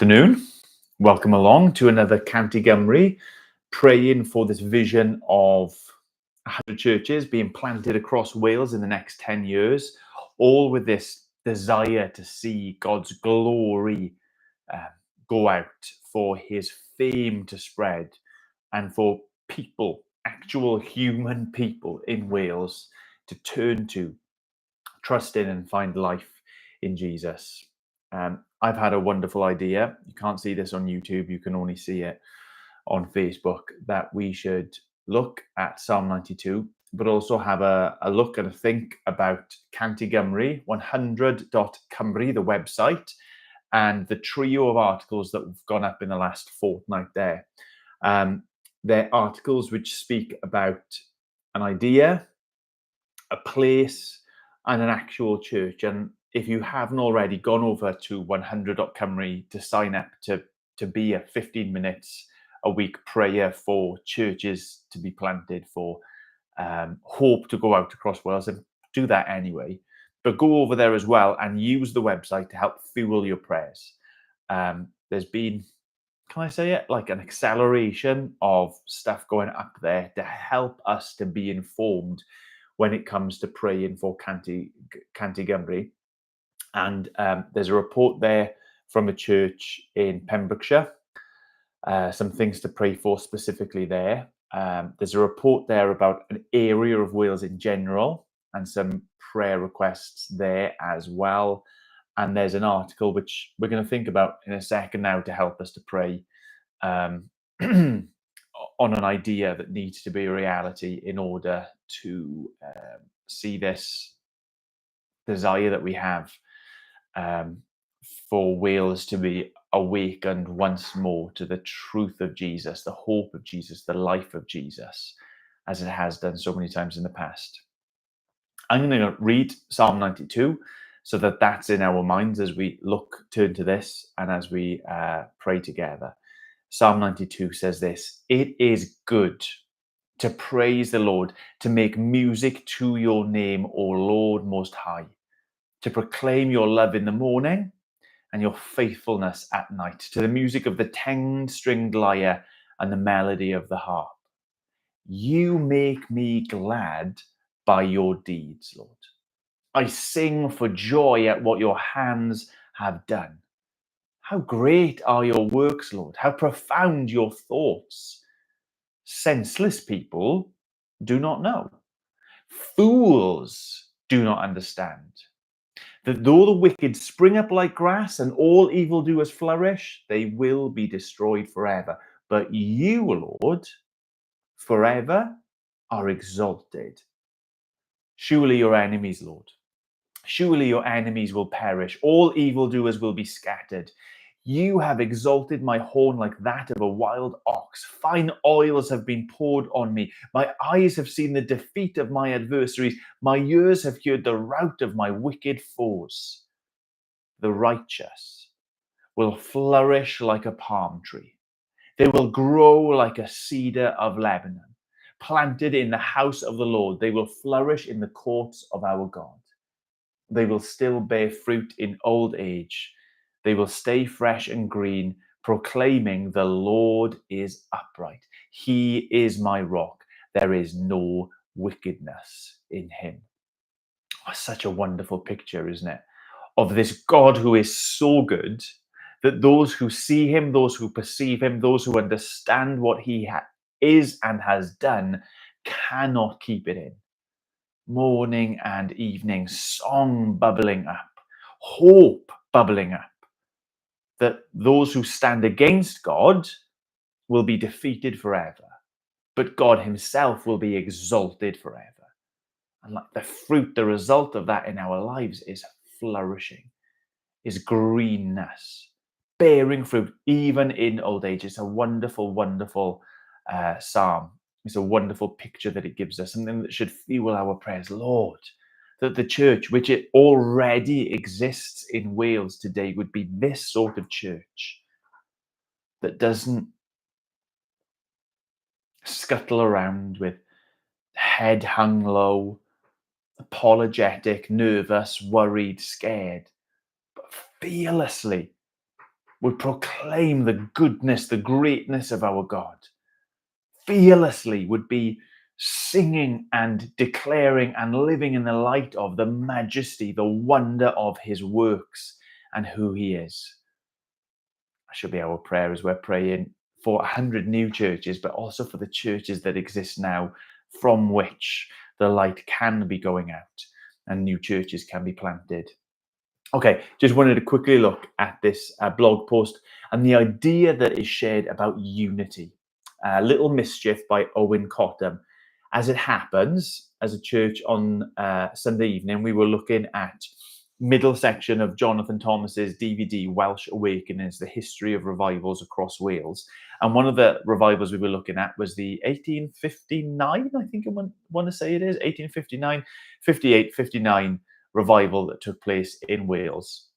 afternoon. Welcome along to another Cant, Gymru, praying for this vision of 100 churches being planted across Wales in the next 10 years, all with this desire to see God's glory go out, for his fame to spread, and for people, actual human people in Wales, to turn to, trust in, and find life in Jesus. I've had a wonderful idea. You can't see this on YouTube. You can only see it on Facebook, that we should look at Psalm 92, but also have a look and a think about Cant Gymru, 100.cymru, the website, and the trio of articles that have gone up in the last fortnight there. They're articles which speak about an idea, a place, and an actual church. And if you haven't already, gone over to 100.cymru to sign up to be a 15 minutes a week prayer for churches to be planted, for hope to go out across Wales, and do that anyway. But go over there as well and use the website to help fuel your prayers. There's been, can I say it, like an acceleration of stuff going up there to help us to be informed when it comes to praying for Cant Gymru. And there's a report there from a church in Pembrokeshire, some things to pray for specifically there. There's a report there about an area of Wales in general, and some prayer requests there as well. And there's an article which we're going to think about in a second now to help us to pray on an idea that needs to be a reality in order to see this desire that we have for Wales to be awakened once more to the truth of Jesus, the hope of Jesus, the life of Jesus, as it has done so many times in the past. I'm going to read Psalm 92 so that that's in our minds as we turn to this, and as we pray together. Psalm 92 says this: "It is good to praise the Lord, to make music to your name, O Lord Most High, to proclaim your love in the morning and your faithfulness at night, to the music of the 10-stringed lyre and the melody of the harp. You make me glad by your deeds, Lord. I sing for joy at what your hands have done. How great are your works, Lord! How profound your thoughts! Senseless people do not know. Fools do not understand. That though the wicked spring up like grass and all evildoers flourish, they will be destroyed forever. But you, Lord, forever are exalted. Surely your enemies, Lord, surely your enemies will perish. All evildoers will be scattered. You have exalted my horn like that of a wild ox. Fine oils have been poured on me. My eyes have seen the defeat of my adversaries. My ears have heard the rout of my wicked foes. The righteous will flourish like a palm tree. They will grow like a cedar of Lebanon. Planted in the house of the Lord, they will flourish in the courts of our God. They will still bear fruit in old age. They will stay fresh and green, proclaiming the Lord is upright. He is my rock. There is no wickedness in him." Oh, such a wonderful picture, isn't it? Of this God who is so good that those who see him, those who perceive him, those who understand what he is and has done, cannot keep it in. Morning and evening, song bubbling up, hope bubbling up, that those who stand against God will be defeated forever, but God himself will be exalted forever. And like the fruit, the result of that in our lives is flourishing, is greenness, bearing fruit even in old age. It's a wonderful, wonderful psalm. It's a wonderful picture that it gives us, something that should fuel our prayers. Lord, that the church, which it already exists in Wales today, would be this sort of church that doesn't scuttle around with head hung low, apologetic, nervous, worried, scared, but fearlessly would proclaim the goodness, the greatness of our God. Fearlessly would be singing and declaring and living in the light of the majesty, the wonder of his works and who he is. That should be our prayer as we're praying for 100 new churches, but also for the churches that exist now, from which the light can be going out and new churches can be planted. Okay, just wanted to quickly look at this blog post and the idea that is shared about unity. Little Mischief by Owen Cottam. As it happens, as a church on Sunday evening, we were looking at middle section of Jonathan Thomas's DVD, Welsh Awakenings, the history of revivals across Wales. And one of the revivals we were looking at was the 1859, I think I want to say it is, 1859, 58, 59 revival that took place in Wales.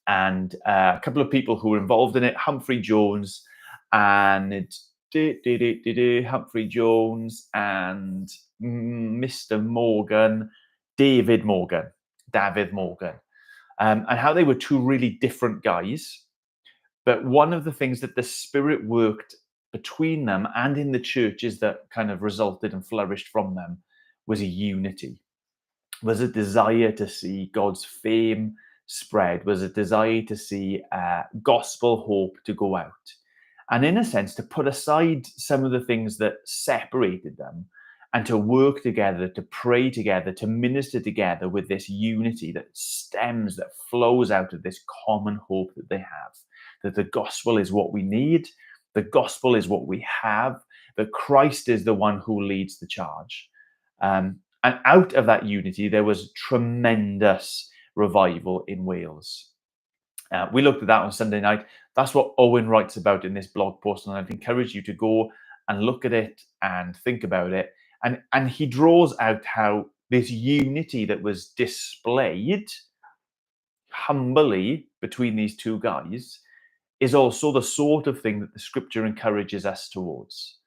And a couple of people who were involved in it, Humphrey Jones and Humphrey Jones and Mr. Morgan, David Morgan, and how they were two really different guys. But one of the things that the Spirit worked between them and in the churches that kind of resulted and flourished from them was a unity, was a desire to see God's fame spread, was a desire to see gospel hope to go out. And in a sense, to put aside some of the things that separated them and to work together, to pray together, to minister together with this unity that stems, that flows out of this common hope that they have, that the gospel is what we need, the gospel is what we have, that Christ is the one who leads the charge. And out of that unity, there was tremendous revival in Wales. We looked at that on Sunday night. That's what Owen writes about in this blog post, and I'd encourage you to go and look at it and think about it. And he draws out how this unity that was displayed humbly between these two guys is also the sort of thing that the scripture encourages us towards.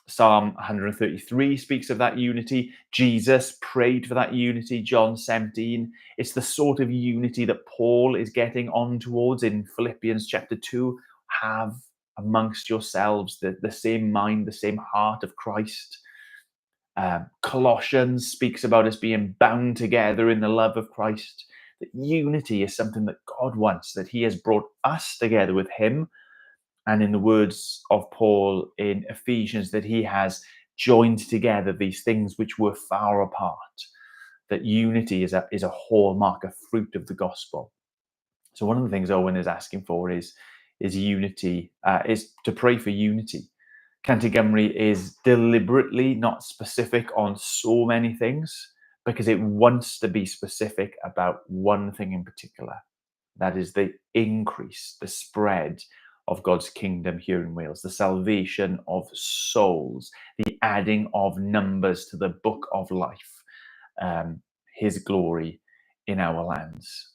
Psalm 133 speaks of that unity. Jesus prayed for that unity, John 17. It's the sort of unity that Paul is getting on towards in Philippians chapter 2. Have amongst yourselves the same mind, the same heart of Christ. Colossians speaks about us being bound together in the love of Christ. That unity is something that God wants, that he has brought us together with him. And in the words of Paul in Ephesians, that he has joined together these things which were far apart. That unity is a hallmark, a fruit of the gospel. So one of the things Owen is asking for is unity, is to pray for unity. Cant Gymru is deliberately not specific on so many things because it wants to be specific about one thing in particular. That is the increase, the spread of God's kingdom here in Wales, the salvation of souls, the adding of numbers to the book of life, his glory in our lands.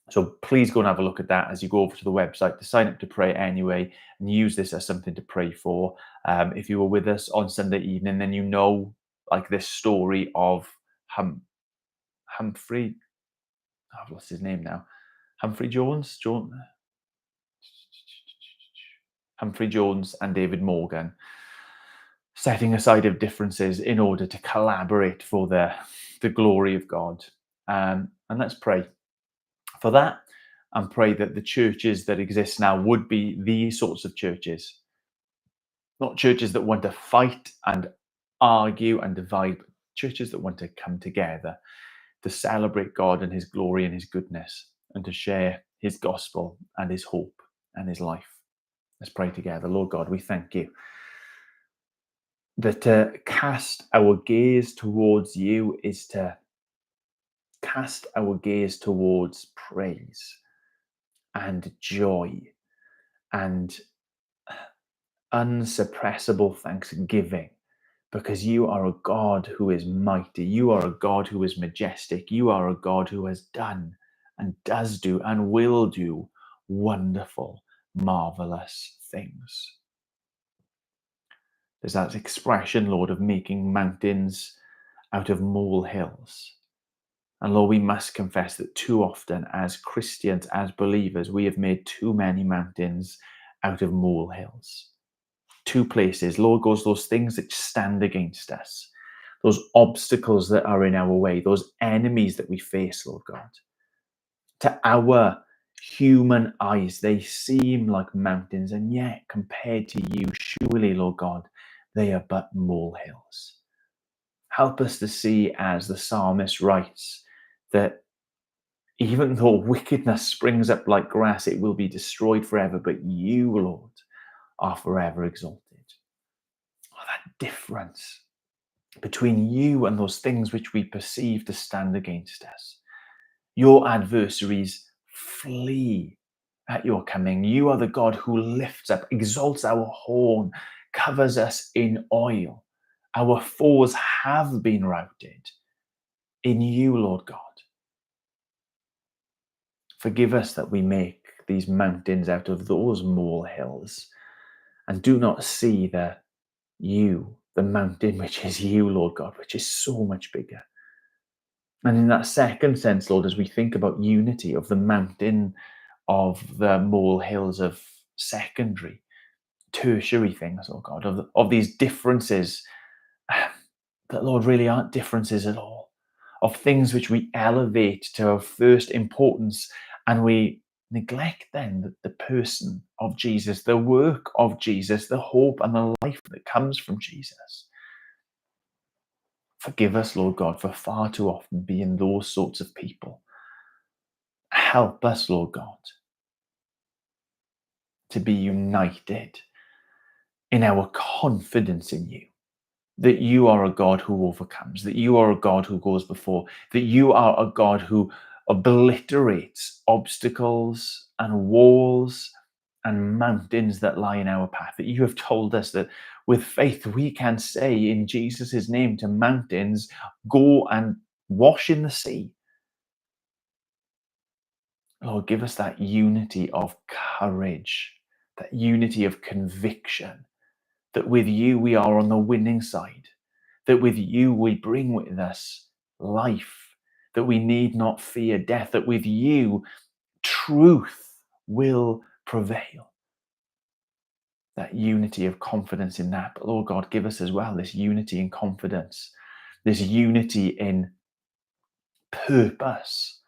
So please go and have a look at that as you go over to the website to sign up to pray anyway and use this as something to pray for. If you were with us on Sunday evening, then you know like this story of Humphrey, I've lost his name now, Humphrey Jones and David Morgan setting aside of differences in order to collaborate for the glory of God. And let's pray for that and pray that the churches that exist now would be these sorts of churches, not churches that want to fight and argue and divide, but churches that want to come together to celebrate God and his glory and his goodness and to share his gospel and his hope and his life. Let's pray together. Lord God, we thank you that to cast our gaze towards you is to cast our gaze towards praise and joy and unsuppressible thanksgiving, because you are a God who is mighty. You are a God who is majestic. You are a God who has done and does do and will do wonderful, marvelous things. There's that expression, Lord, of making mountains out of molehills. And Lord, we must confess that too often as Christians, as believers, we have made too many mountains out of molehills. Two places, Lord, goes those things that stand against us, those obstacles that are in our way, those enemies that we face, Lord God. To our human eyes, they seem like mountains, and yet compared to you, surely, Lord God, they are but molehills. Help us to see, as the psalmist writes, that even though wickedness springs up like grass, it will be destroyed forever, but you, Lord, are forever exalted. Oh, that difference between you and those things which we perceive to stand against us. Your adversaries flee at your coming. You are the God who lifts up, exalts our horn, covers us in oil. Our foes have been routed in you, Lord God. Forgive us that we make these mountains out of those molehills and do not see the mountain which is you, Lord God, which is so much bigger. And in that second sense, Lord, as we think about unity of the mountain of the molehills of secondary, tertiary things, oh God, of these differences that, Lord, really aren't differences at all, of things which we elevate to our first importance, and we neglect then the person of Jesus, the work of Jesus, the hope and the life that comes from Jesus. Forgive us, Lord God, for far too often being those sorts of people. Help us, Lord God, to be united in our confidence in you, that you are a God who overcomes, that you are a God who goes before, that you are a God who obliterates obstacles and walls and mountains that lie in our path, that you have told us that with faith we can say in Jesus' name to mountains, go and wash in the sea. Lord, give us that unity of courage, that unity of conviction, that with you we are on the winning side, that with you we bring with us life, that we need not fear death, that with you truth will prevail. That unity of confidence in that. But Lord God, give us as well this unity in confidence, this unity in purpose,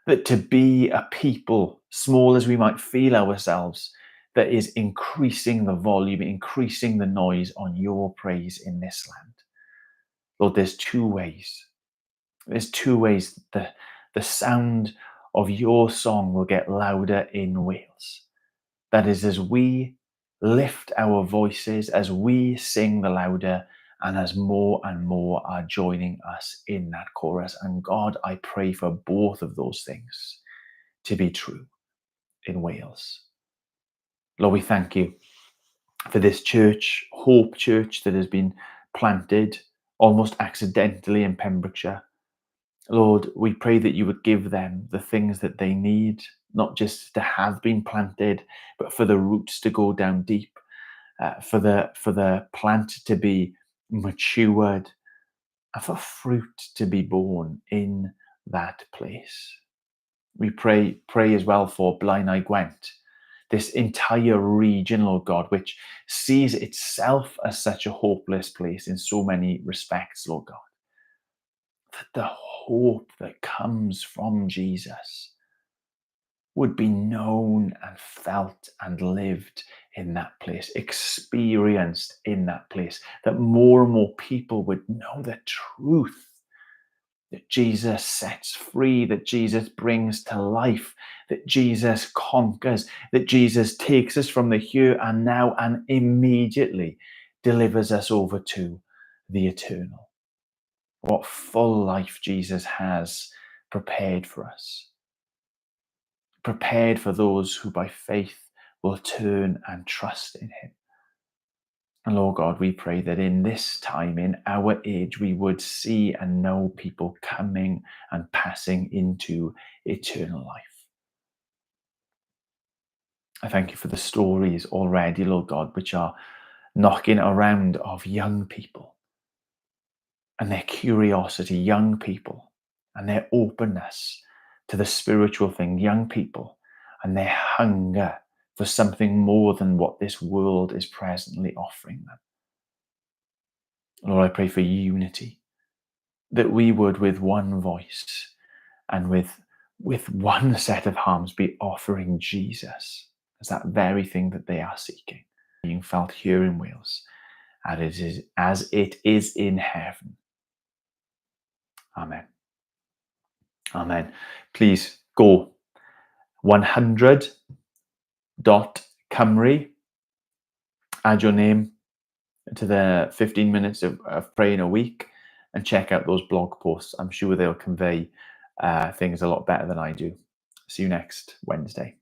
that to be a people, small as we might feel ourselves, that is increasing the volume, increasing the noise on your praise in this land. Lord, there's two ways. There's two ways the sound of your song will get louder in Wales. That is, as we lift our voices, as we sing the louder, and as more and more are joining us in that chorus. And God, I pray for both of those things to be true in Wales. Lord, we thank you for this church, Hope Church, that has been planted almost accidentally in Pembrokeshire. Lord, we pray that you would give them the things that they need, not just to have been planted, but for the roots to go down deep, for the plant to be matured, and for fruit to be born in that place. We pray as well for Blaenau Gwent, this entire region, Lord God, which sees itself as such a hopeless place in so many respects, Lord God. That the hope that comes from Jesus would be known and felt and lived in that place, experienced in that place, that more and more people would know the truth, that Jesus sets free, that Jesus brings to life, that Jesus conquers, that Jesus takes us from the here and now and immediately delivers us over to the eternal. What full life Jesus has prepared for us. Prepared for those who by faith will turn and trust in him. And Lord God, we pray that in this time, in our age, we would see and know people coming and passing into eternal life. I thank you for the stories already, Lord God, which are knocking around of young people and their curiosity, young people and their openness to the spiritual thing, young people, and their hunger for something more than what this world is presently offering them. Lord, I pray for unity, that we would, with one voice and with one set of arms, be offering Jesus as that very thing that they are seeking, being felt here in Wales, as it is in heaven. Amen. Amen. Please go 100.cymru, add your name to the 15 minutes of praying a week, and check out those blog posts. I'm sure they'll convey things a lot better than I do. See you next Wednesday.